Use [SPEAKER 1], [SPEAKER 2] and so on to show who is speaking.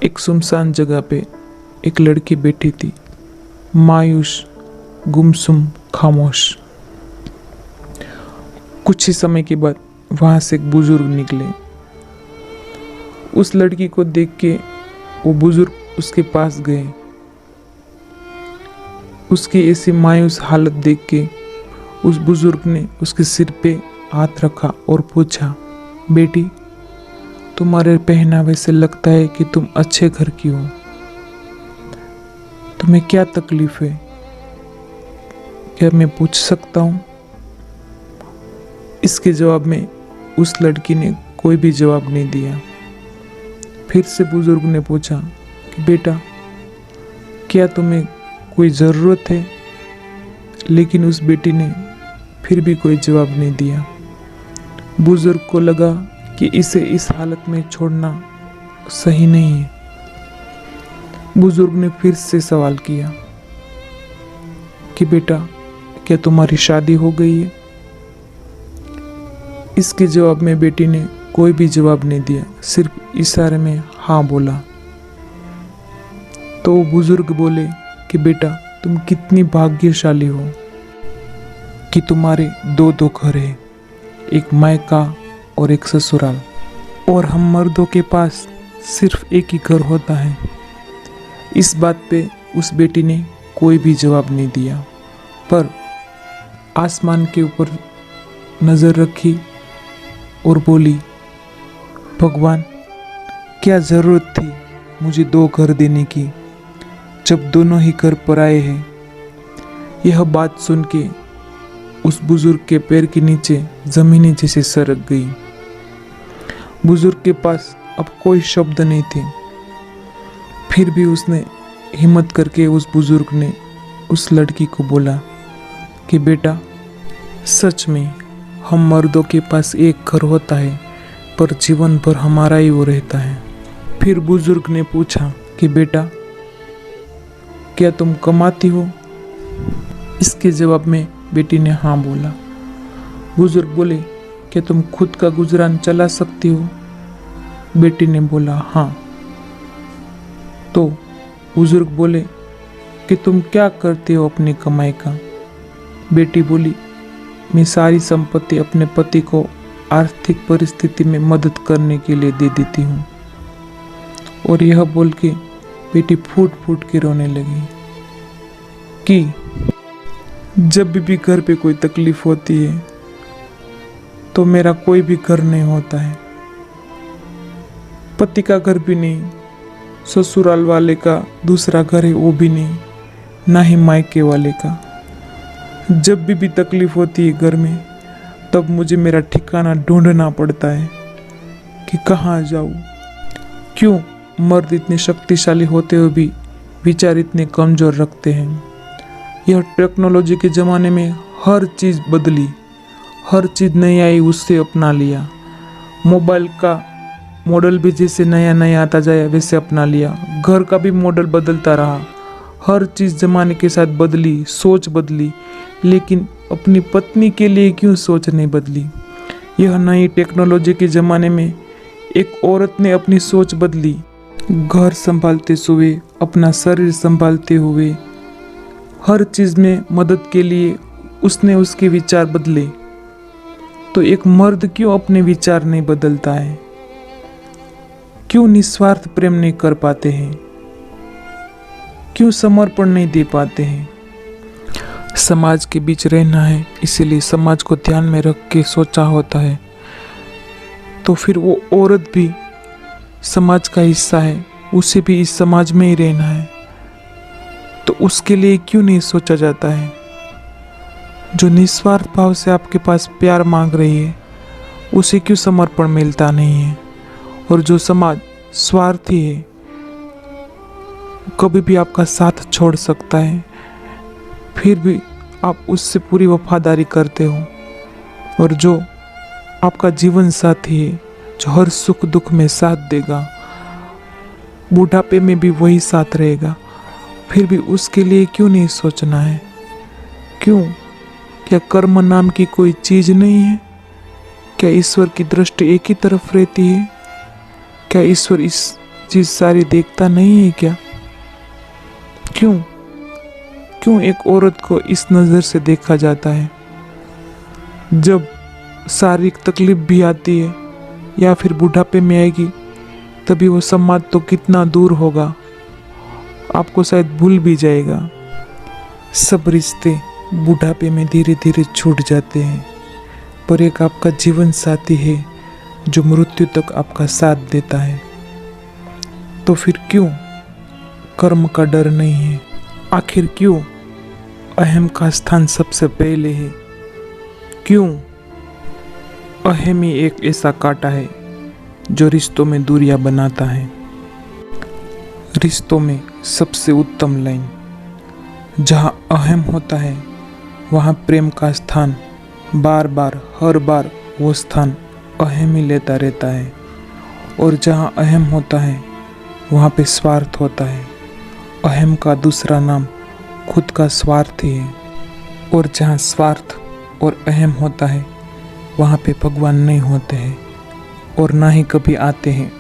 [SPEAKER 1] एक सुनसान जगह पे एक लड़की बैठी थी, मायूस, गुमसुम, खामोश। कुछ ही समय के बाद वहां से एक बुजुर्ग निकले। उस लड़की को देख के वो बुजुर्ग उसके पास गए। उसकी ऐसी मायूस हालत देख के उस बुजुर्ग ने उसके सिर पे हाथ रखा और पूछा, बेटी, तुम्हारे पहनावे से लगता है कि तुम अच्छे घर की हो। तुम्हें क्या तकलीफ है? क्या मैं पूछ सकता हूँ? इसके जवाब में उस लड़की ने कोई भी जवाब नहीं दिया। फिर से बुजुर्ग ने पूछा कि बेटा, क्या तुम्हें कोई ज़रूरत है? लेकिन उस बेटी ने फिर भी कोई जवाब नहीं दिया। बुजुर्ग को लगा कि इसे इस हालत में छोड़ना सही नहीं है। बुजुर्ग ने फिर से सवाल किया कि बेटा, क्या तुम्हारी शादी हो गई है? इसके जवाब में बेटी ने कोई भी जवाब नहीं दिया, सिर्फ इशारे में हाँ बोला। तो बुजुर्ग बोले कि बेटा, तुम कितनी भाग्यशाली हो कि तुम्हारे दो घर है, एक मायका और एक ससुराल, और हम मर्दों के पास सिर्फ एक ही घर होता है। इस बात पे उस बेटी ने कोई भी जवाब नहीं दिया, पर आसमान के ऊपर नज़र रखी और बोली, भगवान, क्या ज़रूरत थी मुझे दो घर देने की, जब दोनों ही घर पराए हैं। यह बात सुन के उस बुजुर्ग के पैर के नीचे जमीनी जैसे सरक गई। बुजुर्ग के पास अब कोई शब्द नहीं थे। फिर भी उसने हिम्मत करके उस बुजुर्ग ने उस लड़की को बोला कि बेटा, सच में हम मर्दों के पास एक घर होता है, पर जीवन भर हमारा ही वो रहता है। फिर बुजुर्ग ने पूछा कि बेटा, क्या तुम कमाती हो? इसके जवाब में बेटी ने हाँ बोला। बुजुर्ग बोले, क्या तुम खुद का गुजरान चला सकती हो? बेटी ने बोला हाँ। तो बुजुर्ग बोले कि तुम क्या करते हो अपनी कमाई का? बेटी बोली, मैं सारी संपत्ति अपने पति को आर्थिक परिस्थिति में मदद करने के लिए दे देती हूँ। और यह बोल के बेटी फूट फूट के रोने लगी कि जब भी घर पे कोई तकलीफ होती है तो मेरा कोई भी घर नहीं होता है। पति का घर भी नहीं, ससुराल वाले का दूसरा घर है वो भी नहीं, ना ही मायके वाले का। जब भी तकलीफ होती है घर में, तब मुझे मेरा ठिकाना ढूंढना पड़ता है कि कहाँ जाऊँ। क्यों मर्द इतने शक्तिशाली होते हुए भी विचार इतने कमज़ोर रखते हैं? यह टेक्नोलॉजी के ज़माने में हर चीज़ बदली, हर चीज़ नई आई उससे अपना लिया। मोबाइल का मॉडल भी जैसे नया नया आता जाए वैसे अपना लिया। घर का भी मॉडल बदलता रहा, हर चीज़ ज़माने के साथ बदली, सोच बदली, लेकिन अपनी पत्नी के लिए क्यों सोच नहीं बदली? यह नई टेक्नोलॉजी के ज़माने में एक औरत ने अपनी सोच बदली। घर संभालते हुए, अपना शरीर संभालते हुए, हर चीज़ में मदद के लिए उसने उसके विचार बदले। तो एक मर्द क्यों अपने विचार नहीं बदलता है? क्यों निस्वार्थ प्रेम नहीं कर पाते हैं? क्यों समर्पण नहीं दे पाते हैं? समाज के बीच रहना है, इसीलिए समाज को ध्यान में रख के सोचा होता है। तो फिर वो औरत भी समाज का हिस्सा है, उसे भी इस समाज में ही रहना है, तो उसके लिए क्यों नहीं सोचा जाता है? जो निस्वार्थ भाव से आपके पास प्यार मांग रही है, उसे क्यों समर्पण मिलता नहीं है? और जो समाज स्वार्थी है, कभी भी आपका साथ छोड़ सकता है, फिर भी आप उससे पूरी वफादारी करते हो। और जो आपका जीवन साथी है, जो हर सुख दुख में साथ देगा, बुढ़ापे में भी वही साथ रहेगा, फिर भी उसके लिए क्यों नहीं सोचना है? क्यों? क्या कर्म नाम की कोई चीज़ नहीं है? क्या ईश्वर की दृष्टि एक ही तरफ रहती है? क्या ईश्वर इस चीज सारी देखता नहीं है क्या? क्यों क्यों एक औरत को इस नज़र से देखा जाता है? जब शारीरिक तकलीफ भी आती है या फिर बुढ़ापे में आएगी, तभी वो समाज तो कितना दूर होगा, आपको शायद भूल भी जाएगा। सब रिश्ते बुढ़ापे में धीरे धीरे छूट जाते हैं, पर एक आपका जीवन साथी है जो मृत्यु तक आपका साथ देता है। तो फिर क्यों कर्म का डर नहीं है? आखिर क्यों अहम का स्थान सबसे पहले है? क्यों अहम ही एक ऐसा कांटा है जो रिश्तों में दूरियां बनाता है? रिश्तों में सबसे उत्तम लाइन, जहाँ अहम होता है वहाँ प्रेम का स्थान बार बार हर बार वो स्थान अहम ही लेता रहता है, और जहाँ अहम होता है वहाँ पे स्वार्थ होता है। अहम का दूसरा नाम खुद का स्वार्थ ही है, और जहाँ स्वार्थ और अहम होता है वहाँ पे भगवान नहीं होते हैं और ना ही कभी आते हैं।